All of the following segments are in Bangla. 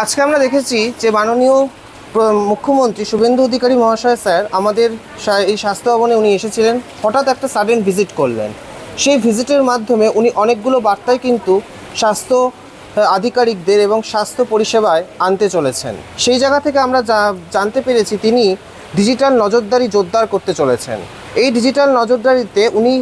আজকে আমরা দেখেছি যে মাননীয় মুখ্যমন্ত্রী শুভেন্দু অধিকারী মহাশয় স্যার আমাদের এই স্বাস্থ্য ভবনে উনি এসেছিলেন। হঠাৎ একটা সাডেন ভিজিট করলেন। সেই ভিজিটের মাধ্যমে উনি অনেকগুলো বার্তাই কিন্তু স্বাস্থ্য আধিকারিকদের এবং স্বাস্থ্য পরিষেবায় আনতে চলেছেন। সেই জায়গা থেকে আমরা জানতে পেরেছি তিনি ডিজিটাল নজরদারি জোরদার করতে চলেছেন। এই ডিজিটাল নজরদারিতে উনি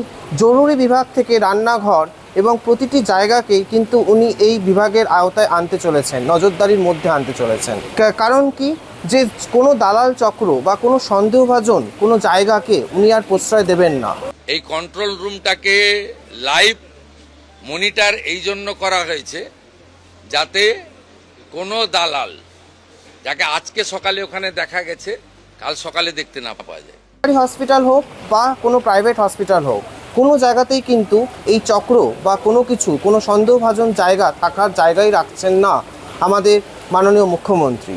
জরুরি বিভাগ থেকে রান্নাঘর এবং প্রতিটি জায়গাকেই কিন্তু উনি এই বিভাগের আওতায় আনতে চলেছেন, নজরদারির মধ্যে আনতে চলেছেন। কারণ কি, যে কোনো দালাল চক্র বা কোনো সন্দেহভাজন কোনো জায়গাকে উনি আর প্রশ্রয় দেবেন না। এই কন্ট্রোল রুমটাকে লাইভ মনিটর এই জন্য করা হয়েছে যাতে কোনো দালাল, যাকে আজকে সকালে ওখানে দেখা গেছে, কাল সকালে দেখতে না পাওয়া যায়। হসপিটাল হোক বা কোনো প্রাইভেট হসপিটাল হোক, কোনো জায়গাতেই কিন্তু এই চক্র বা কোনো কিছু, কোনো সন্দেহভাজন জায়গা থাকার জায়গায় রাখছেন না আমাদের মাননীয় মুখ্যমন্ত্রী।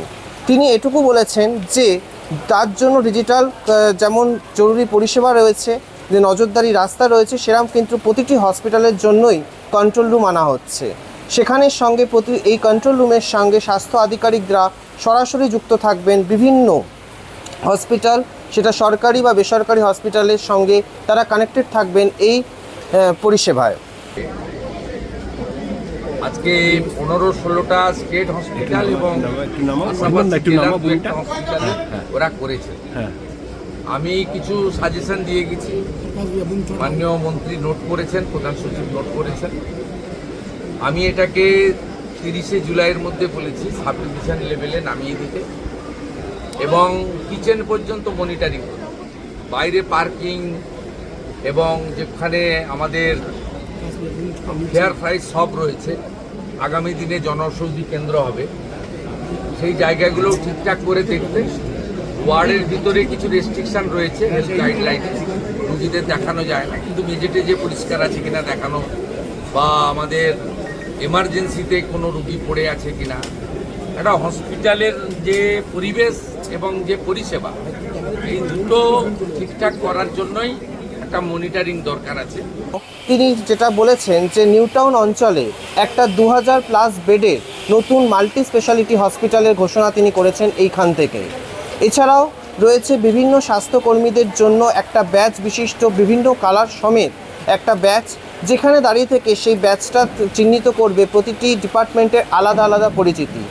তিনি এটুকু বলেছেন যে তার জন্য ডিজিটাল যেমন জরুরি পরিষেবা রয়েছে, যে নজরদারি রাস্তা রয়েছে, সেরকম কিন্তু প্রতিটি হসপিটালের জন্যই কন্ট্রোল রুম আনা হচ্ছে। সেখানের সঙ্গে এই কন্ট্রোল রুমের সঙ্গে স্বাস্থ্য আধিকারিকরা সরাসরি যুক্ত থাকবেন। বিভিন্ন হসপিটাল, সেটা সরকারি বা বেসরকারি হসপিটালের সঙ্গে তারা কানেক্টেড থাকবেন এই পরিষেবায়। আজকে 15-16টা স্টেট হসপিটাল এবং ওরা করেছে। আমি কিছু সাজেশন দিয়ে গেছি, মাননীয় মন্ত্রী নোট করেছেন, প্রধান সচিব নোট করেছেন। আমি এটাকে 30শে জুলাইয়ের মধ্যে বলেছি সাব ডিভিশন লেভেলে নামিয়ে দিতে এবং কিচেন পর্যন্ত মনিটরিং, বাইরে পার্কিং এবং যেখানে আমাদের ফেয়ার প্রাইস সব রয়েছে, আগামী দিনে জনঔষধি কেন্দ্র হবে, সেই জায়গাগুলো ঠিকঠাক করে দেখতে। ওয়ার্ডের ভিতরে কিছু রেস্ট্রিকশন রয়েছে, হেলথ গাইডলাইনে রুগীদের দেখানো যায় না, কিন্তু মেঝেটে যে পরিষ্কার আছে কিনা দেখানো, বা আমাদের এমার্জেন্সিতে কোনো রুগী পড়ে আছে কিনা, একটা হসপিটালের যে পরিবেশ এবং যে পরিষেবা, এই দুটো ঠিকঠাক করার জন্যই একটা মনিটরিং দরকার আছে। তিনি যেটা বলেছেন যে নিউটাউন অঞ্চলে একটা 2000+ বেডের নতুন মাল্টি স্পেশালিটি হসপিটালের ঘোষণা তিনি করেছেন এইখান থেকে। এছাড়াও রয়েছে বিভিন্ন স্বাস্থ্যকর্মীদের জন্য একটা ব্যাচ বিশিষ্ট বিভিন্ন কালার সমেত একটা ব্যাচ, যেখানে দাঁড়িয়ে থেকে সেই ব্যাচটা চিহ্নিত করবে প্রতিটি ডিপার্টমেন্টের আলাদা আলাদা পরিচিতি।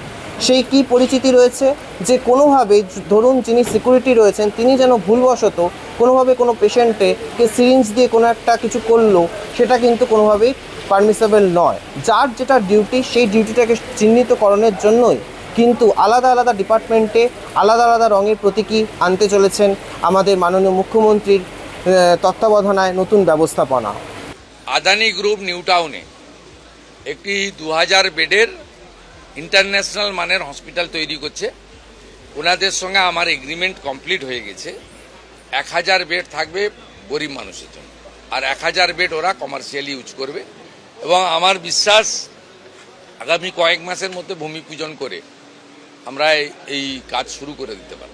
সেই কি পরিচিতি রয়েছে, যে কোনোভাবে ধরুন যিনি সিকিউরিটি রয়েছেন তিনি যেন ভুলবশত কোনোভাবে কোনো পেশেন্টকে সিরিঞ্জ দিয়ে কোনো একটা কিছু করলো, সেটা কিন্তু কোনোভাবেই পারমিসেবল নয়। যার যেটা ডিউটি, সেই ডিউটিটাকে চিহ্নিতকরণের জন্যই কিন্তু আলাদা আলাদা ডিপার্টমেন্টে আলাদা আলাদা রঙের প্রতীকী আনতে চলেছেন আমাদের মাননীয় মুখ্যমন্ত্রীর তত্ত্বাবধানায় নতুন ব্যবস্থাপনা। আদানি গ্রুপ নিউটাউনে একটি 2000 বেডের ইন্টারন্যাশনাল মানের হসপিটাল তৈরি করছে। ওনাদের সঙ্গে আমার এগ্রিমেন্ট কমপ্লিট হয়ে গেছে। 1000 বেড থাকবে গরিব মানুষের জন্য, আর 1000 বেড ওরা কমার্শিয়ালি ইউজ করবে। এবং আমার বিশ্বাস আগামী কয়েক মাসের মধ্যে ভূমি পূজন করে আমরা এই কাজ শুরু করে দিতে পারব।